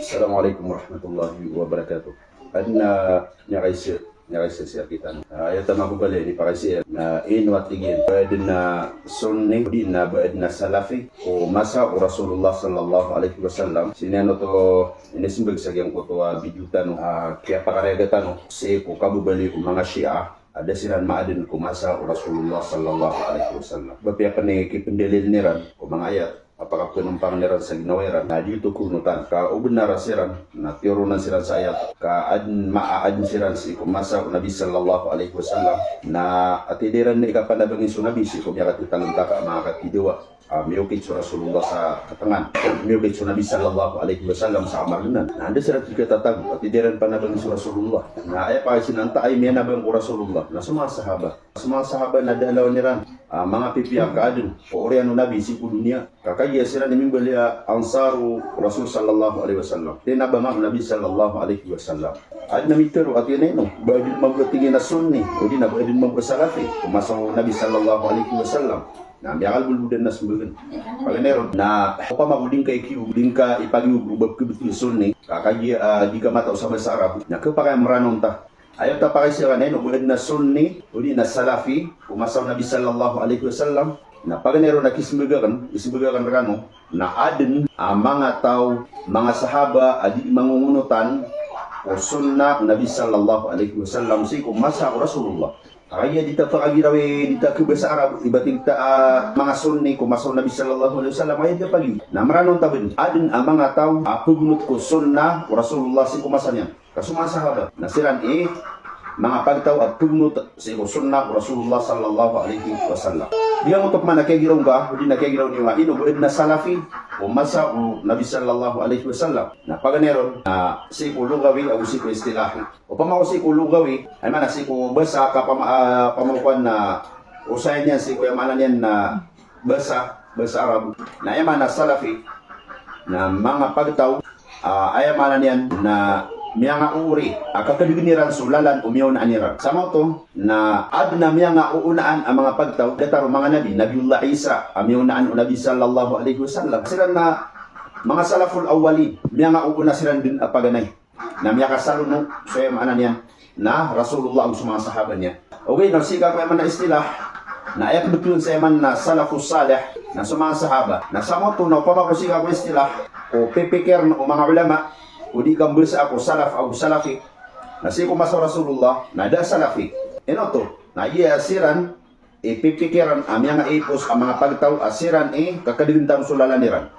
Assalamualaikum warahmatullahi wabarakatuh. Adna nyakaisi siya kita. Ayaw tama ko bali ni pakasi na inwat tigin. Pwede na sunni, di na pwede na salafi o masa o Rasulullah sallallahu alaihi wasallam. Sinano to inisimbag sa giyang ko to bidyutan kaya pakaregatan si ko kabubali o mga Shia. Ada siran maadin kumasa o Rasulullah sallallahu alaihi wasallam. Bapiya pa ni kipindilil niran o mga ayat. Apakah penumpang niran sa ginawiran na dito kunutan ka uben na rasiran na tirunan siran sa ayat ka maaadin siran si kumasa o Nabi sallallahu alaihi wasallam na atidiran ni kapanabangin su Nabi si kumya katitanong taka mga katidiwa miyukit su Rasulullah sa katangan miyukit su Nabi sallallahu alaihi wasallam sa amalunan na anda sirat katatag atidiran panabangin su Rasulullah na ay pa sinanta ay miya nabang ko Rasulullah na sumang sahaba na dalaw niran mga pipiyak kaadun o oriano Nabi si dunia kakaya sila ni mimbali ansaru Rasul sallallahu alaihi wasallam tinabang Nabi sallallahu alaihi wasallam ad namitero at yun no baadin magtingin na sunni o di na baadin magsalafi kumasang Nabi sallallahu alaihi wasallam na miyakal buludan na sumbagan paganeron na pa maguding kay kiu din ka ipag-ubab kebetul sunni kakaya di ka mataw sa bahasa Arab na kapakay maranong ta ayaw ta pakay sila no bulad na sunni o di na salafi kumasang Nabi sallallahu alaihi wasallam na paganero na isbagakan rano na adin mga tao, mga sahaba adi mangungunutan o sunna Nabi sallallahu alaihi wasallam si kumasa o Rasulullah. Kaya dita pakagirawi dita kebasa Arab ibating ta mga sunni kumasa Nabi sallallahu alaihi wasallam ay dia pagi. Na maranong tabin adin mga tao pagunot ko sunna o Rasulullah si kumasa niya. Kasuma sahaba na siran mga pagtaw at pugnot sa sunnah Rasulullah sallallahu alaihi wasallam. Dia untuk mana kegiraw ba? Hindi na kegiraw niya ino buid na salafi o masa o Nabi sallallahu alaihi wasallam. Na paganeron na si kulugawi o si istilahi. O pamako si kulugawi ay mana si ko basa ka pamakuan na usay niya si kuya manan yan na basa Arab. Na ay mana salafi na mga pagtaw ay manan yan na miya nga uri, kakaduginiran sulalan umiyaw na aniran. Sama to, na adna miya nga uunaan ang mga pagtaw, dataro mga nabi, Nabiullah Isa, amiyaw naan o Nabi sallallahu alaihi wasallam. Sila na mga salaful awali, miya nga uuna sila din apaganay. Na miya kasaluno, so yung maanan yan, na Rasulullah ang mga sahaba niya. Okay, nagsika ko yung na istilah, na ayak betul sa yaman na salafus salih, na sa mga sahaba. Na sama to, na upamakusika ko istilah, o pipikir o mga ulama, udi kang bersa ako salaf o salafi nasi ko masa Rasulullah nada salafi ino to na iya asiran ipipikiran amya nga ipos ang mga pagtaw asiran kakadigintan sulalaniran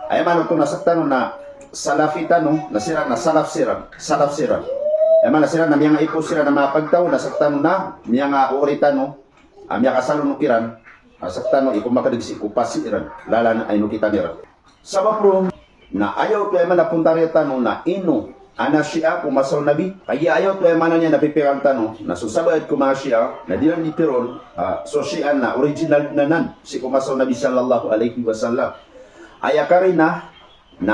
ay man to nasaktan na salafi tanong nasiran na salaf siran ay man nasiran na amya nga ipos siran na mga pagtaw nasaktan na miya nga oritano amya kasalunukiran nasaktan no ikumakadiksi ko pasiran lala ay nukita niran sabab ro na ayaw to ay manapunta rin tanong na ino ana Shia kumasaw Nabi kaya ayaw to ay manan niya napipirang tanong na susabad ko mga Shia na di lang ni Piron so Shia na original na nan si kumasaw Nabi sallallahu alaihi wasallam aya ka rin na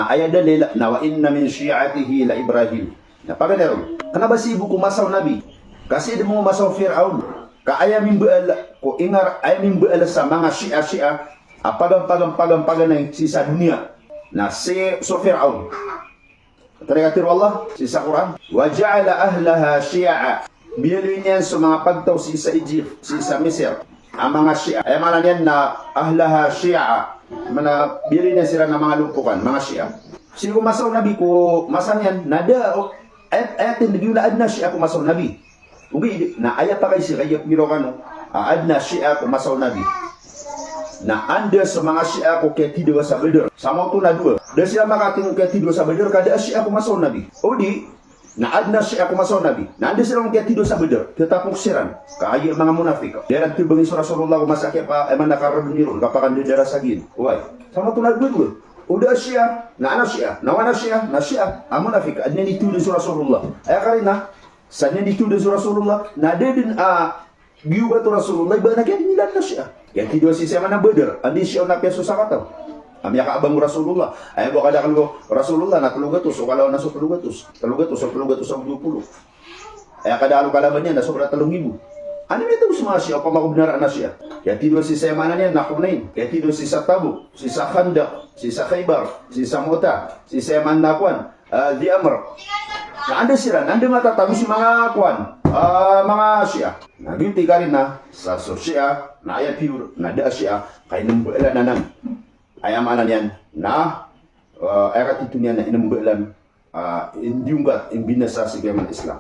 aya dalila na wa inna min shi'atihi la Ibrahim na paganero kanaba si ibu kumasaw Nabi kasi di mo masaw Fir'aun ka aya min baala ko ingar aya min baala sa mga Shia pagang si sa dunia na si Fir'aun Tariqatir Allah si sa Quran wa ja'ala ahlaha syi'a bilin yan sa mga pagtaw si sa Egypt si sa Misir ang mga Shia ay manan yan na ahlaha syi'a mana bilin yan sila ng mga lumpukan mga Shia si kumasaw Nabi ko masan yan nada ayatin nagiyula adna Shia kumasaw Nabi ugi na aya pa kay si kaya mirokano adna Shia kumasaw Nabi na anda sa mga Shia ko kaya tido sa Badr. Sama ito na dua. Dahil sila makating kaya tido sa Badr, kada Shia ko masaw Nabi. O di, na adna Shia ko masaw Nabi. Na anda sila kaya tido sa Badr. Tetapong siran. Kaya mga munafik. Dahil ang tibangin sa Rasulullah ko masakya pa, ay man nakarabin niro, kapakan din dara sagin. Uway. Sama ito na dua. O da Shia, na ana Shia, na wana Shia, na Shia, ang munafik. Adna nitudo sa Rasulullah. Ay ka rin na, sa nitudo sa Rasulullah, na din giuba to Rasulullah, iba na kaya nilan na Shia. Yang kedua si sama na Badr, andi siya na piyaso sa kataw. Amya ka abang Rasulullah. Ay mo kada kalgo Rasulullah na tulugatos o kalaw na so tulugatos ang 20. Ay kada alo kalaban niya na sobra 3,000. Ano ito sa mga siya o pamakubnara na siya? Kaya tido si Semana niya na Hunain. Kaya tido si sa Tabuk, si sa Khandak, si sa Khaybar, si sa Mu'ta, si Seman na Kwan. di Amr. Na anda sila, anda matatago si mga kuan, mga Shia. Naging rin na sa Shia, na ay pure, na da Shia, kay nambuelan na nang ayamanan yan na erat itu niya na inambuelan, hindi yung gat, imbinasa sa Islam.